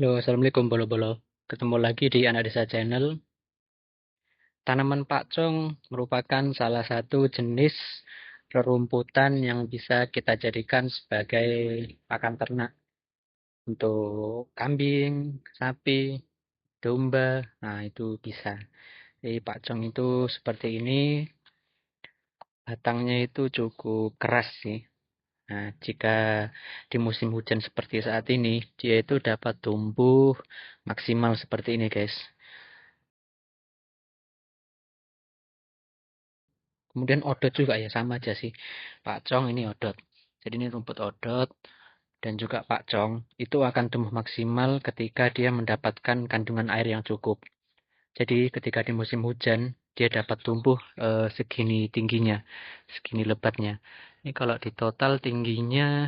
Halo, Assalamualaikum Bolo-Bolo. Ketemu lagi di Anak Desa Channel. Tanaman pakcong merupakan salah satu jenis rerumputan yang bisa kita jadikan sebagai pakan ternak untuk kambing, sapi, domba. Nah, itu bisa. Jadi pakcong itu seperti ini, batangnya itu cukup keras sih. Nah, jika di musim hujan seperti saat ini, dia itu dapat tumbuh maksimal seperti ini, guys. Kemudian odot juga ya sama aja sih. Pakcong ini odot. Jadi ini rumput odot dan juga pakcong itu akan tumbuh maksimal ketika dia mendapatkan kandungan air yang cukup. Jadi ketika di musim hujan dia dapat tumbuh segini tingginya, segini lebatnya. Ini kalau di total tingginya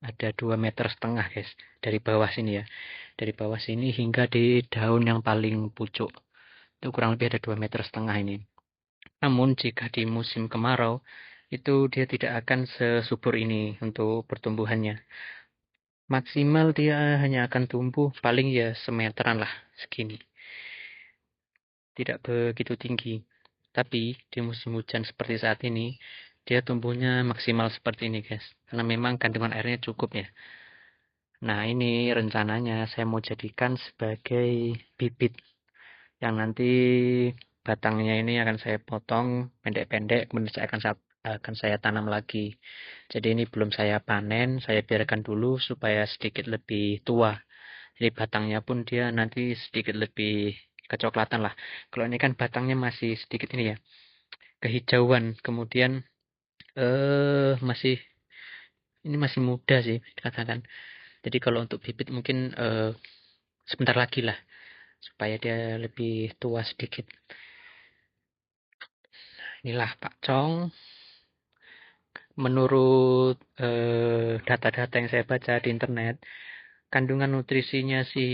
ada 2,5 meter guys dari bawah sini ya. Dari bawah sini hingga di daun yang paling pucuk. Itu kurang lebih ada 2,5 meter ini. Namun jika di musim kemarau, itu dia tidak akan sesubur ini untuk pertumbuhannya. Maksimal dia hanya akan tumbuh paling ya semeteran lah, segini. Tidak begitu tinggi. Tapi di musim hujan seperti saat ini, dia tumbuhnya maksimal seperti ini guys. Karena memang kandungan airnya cukup ya. Nah ini rencananya saya mau jadikan sebagai bibit yang nanti batangnya ini akan saya potong pendek-pendek, kemudian akan saya tanam lagi. Jadi ini belum saya panen, saya biarkan dulu supaya sedikit lebih tua. Jadi batangnya pun dia nanti sedikit lebih kecoklatan lah. Kalau ini kan batangnya masih sedikit ini ya, kehijauan. Kemudian masih ini masih muda sih dikatakan. Jadi kalau untuk bibit mungkin sebentar lagi lah supaya dia lebih tua sedikit. Inilah Pak Cong. Menurut data-data yang saya baca di internet, kandungan nutrisinya si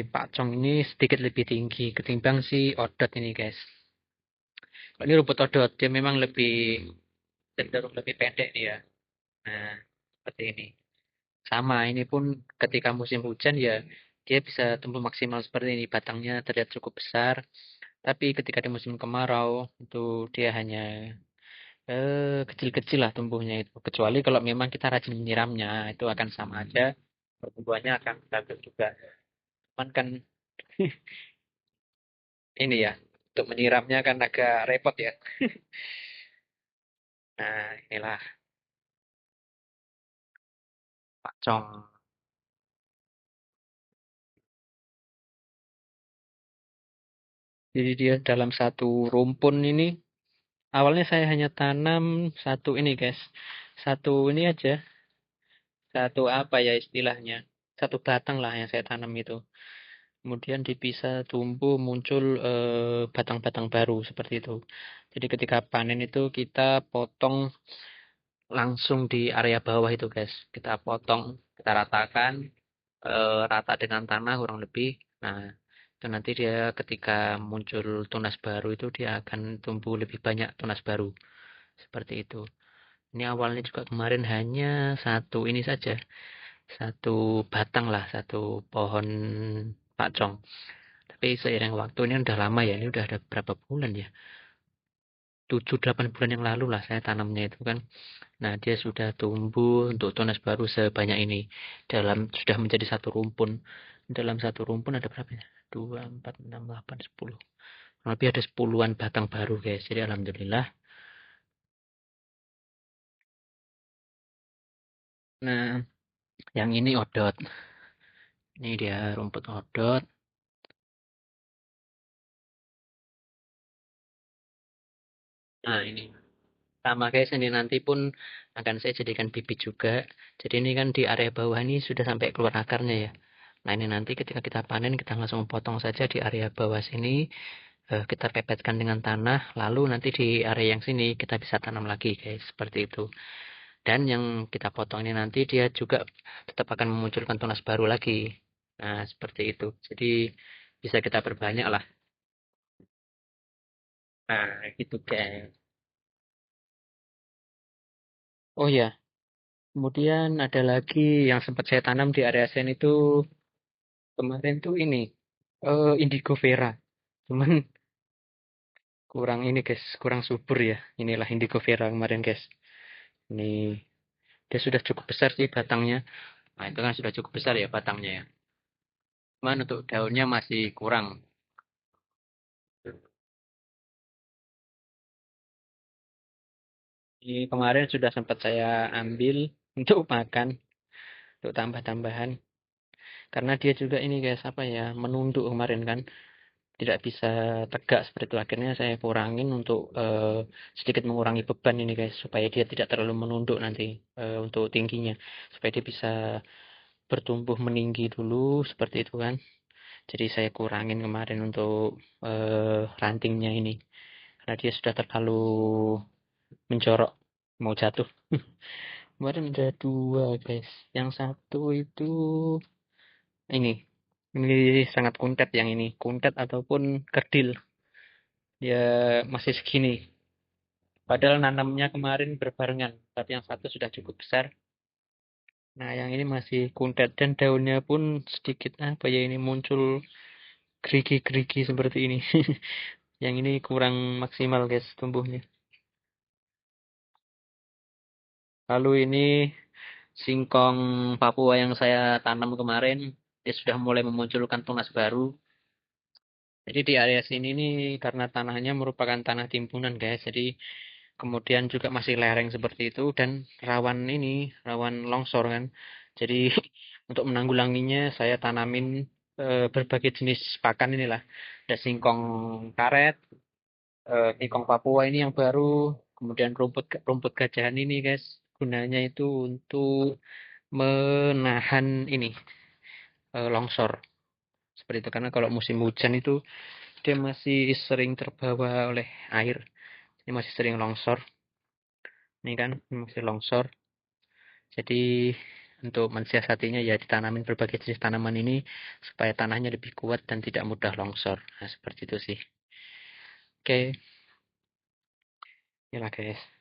pakcong ini sedikit lebih tinggi ketimbang si odot ini, guys. Kalau ini rumput odot, dia memang lebih cenderung lebih pendek dia. Nah, seperti ini. Sama, ini pun ketika musim hujan ya dia bisa tumbuh maksimal seperti ini. Batangnya terlihat cukup besar, tapi ketika di musim kemarau itu dia hanya kecil-kecil lah tumbuhnya itu. Kecuali kalau memang kita rajin menyiramnya, itu akan sama aja. Pertumbuhannya akan bagus juga. Cuman kan ini ya, untuk menyiramnya kan agak repot ya. Nah, inilah pakcong. Jadi dia dalam satu rumpun ini, awalnya saya hanya tanam satu ini guys. Satu ini aja, satu apa ya istilahnya. Satu batang lah yang saya tanam itu. Kemudian dipisah tumbuh muncul batang-batang baru seperti itu. Jadi ketika panen itu kita potong langsung di area bawah itu guys. Kita potong, kita ratakan rata dengan tanah kurang lebih. Nah, itu nanti dia ketika muncul tunas baru itu dia akan tumbuh lebih banyak tunas baru. Seperti itu. Ini awalnya juga kemarin hanya satu ini saja. Satu batang lah, satu pohon pakcong. Tapi seiring waktu ini udah lama ya, ini udah ada berapa bulan ya? 7-8 bulan yang lalu lah saya tanamnya itu kan. Nah, dia sudah tumbuh untuk tunas baru sebanyak ini. Sudah menjadi satu rumpun. Dalam satu rumpun ada berapa ya? 2, 4, 6, 8, 10. Lebih ada 10-an batang baru guys. Jadi alhamdulillah. Nah, yang ini odot. Ini dia rumput odot. Nah, ini sama guys, ini nanti pun akan saya jadikan bibit juga. Jadi ini kan di area bawah ini sudah sampai keluar akarnya ya. Nah ini nanti ketika kita panen kita langsung potong saja di area bawah sini. Kita pepetkan dengan tanah. Lalu nanti di area yang sini kita bisa tanam lagi guys. Seperti itu. Dan yang kita potong ini nanti dia juga tetap akan memunculkan tunas baru lagi. Nah seperti itu. Jadi bisa kita perbanyak lah. Nah gitu guys. Oh ya, kemudian ada lagi yang sempat saya tanam di area sen itu Kemarin tuh ini Indigo Vera. Cuman kurang ini guys, kurang subur ya. Inilah Indigo Vera kemarin guys. Ini dia sudah cukup besar sih batangnya. Nah, itu kan sudah cukup besar ya batangnya ya. Cuman untuk daunnya masih kurang. Ini kemarin sudah sempat saya ambil untuk makan, untuk tambah-tambahan. Karena dia juga ini guys, apa ya, menunduk kemarin kan. Tidak bisa tegak seperti itu. Akhirnya saya kurangin untuk sedikit mengurangi beban ini guys. Supaya dia tidak terlalu menunduk nanti untuk tingginya. Supaya dia bisa bertumbuh meninggi dulu, seperti itu kan. Jadi saya kurangin kemarin untuk rantingnya ini. Karena dia sudah terlalu mencorok, mau jatuh. Kemarin ada dua guys. Yang satu itu ini. Ini sangat kuntet yang ini. Kuntet ataupun kerdil. Ya masih segini. Padahal nanamnya kemarin berbarengan. Tapi yang satu sudah cukup besar. Nah yang ini masih kuntet. Dan daunnya pun sedikit apa ya ini muncul gerigi-gerigi seperti ini. Yang ini kurang maksimal guys tumbuhnya. Lalu ini singkong Papua yang saya tanam kemarin. Dia sudah mulai memunculkan tunas baru. Jadi di area sini nih karena tanahnya merupakan tanah timbunan guys. Jadi kemudian juga masih lereng seperti itu dan rawan ini, rawan longsor kan. Jadi untuk menanggulanginya saya tanamin berbagai jenis pakan inilah. Ada singkong karet, singkong Papua ini yang baru, kemudian rumput rumput gajahan ini guys. Gunanya itu untuk menahan ini longsor seperti itu karena kalau musim hujan itu dia masih sering terbawa oleh air. Ini masih sering longsor. Ini kan masih longsor. Jadi untuk mensiasatinya ya ditanamin berbagai jenis tanaman ini supaya tanahnya lebih kuat dan tidak mudah longsor. Nah, seperti itu sih. Oke, inilah guys.